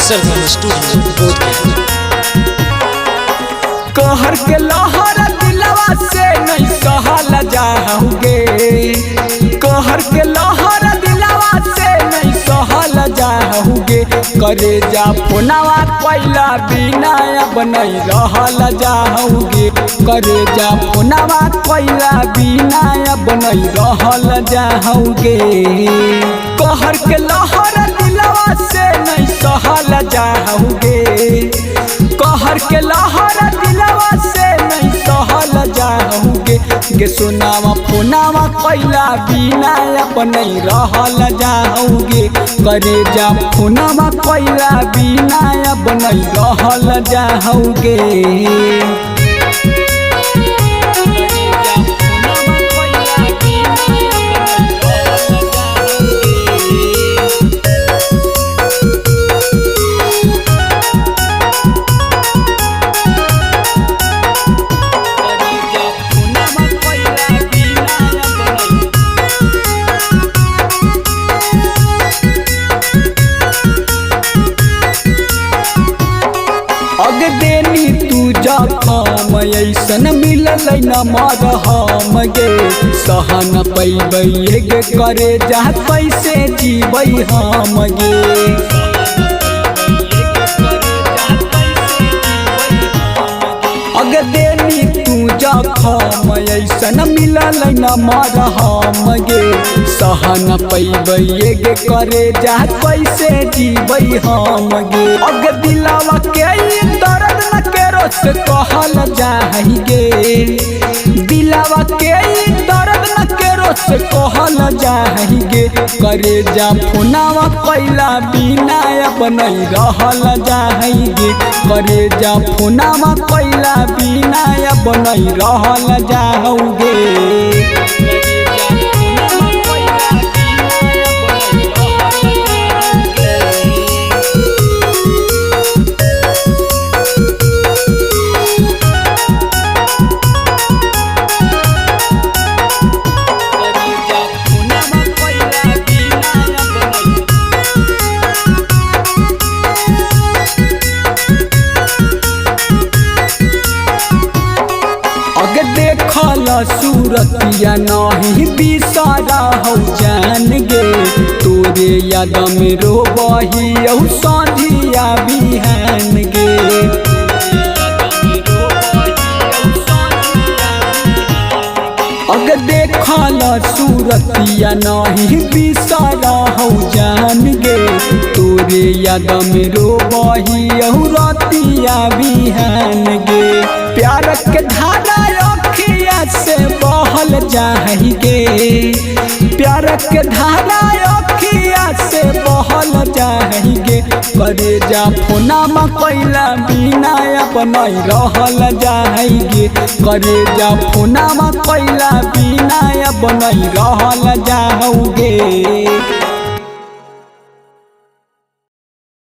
सरगम studio Bodhgaya. कहर के लहर दिलवा से नहीं सहल जाओगे, कहर के लहर दिलवा से नहीं सहल जाओगे। करे जा फोनवा कोइला बिना अब नहीं रहल जाओगे, करे जा फोनवा कोइला बिना अब नहीं रहल जाओगे। कहर के लहर दिलवा से नहीं सहल जाओगे, कहर के लहर दिलवा से नहीं सहल जाओगे। गे सुनावा फोनावा कोइला बिना अब नहीं रहल जाओगे, करे जा फोनावा कोइला बिना अब नहीं रहल जाओगे। अग देनी तू जखम ऐसन मिलल न मरहम गे, सह न पैबै गे करे जा कैसे जीबै हम गे। अग देनी तू जखम ऐसन मिलल न मरहम गे, सह न पैबै गे करे जा कैसे जीबै हम गे। अग दिलवा के दर्द न केरो से कहल जाएंगे, दिलवा के दर्द न केरो से कहल जाएंगे। करे जा फोनावा कोइला बिना अब नहीं रहल जाएंगे, करे जा फोनावा कोइला बिना अब नहीं रहल जाओगे। देखल सूरतिया नहीं बिसारा हो जान गे, तोरे याद में रोबही संझिया बिहान गे। अग देखल सूरतिया नहीं बिसारा हो जान गे, तोरे याद में रोबही रतिया बिहान गे। प्यार के धारा अखिया से बहल जाएंगे, प्यार के धारा अखिया से बहल जाएंगे। करे जा फोनामा कोइला बिना अब नहीं रहल जाएंगे, करे जा फोनामा कोइला बिना अब नहीं रहल जाओगे।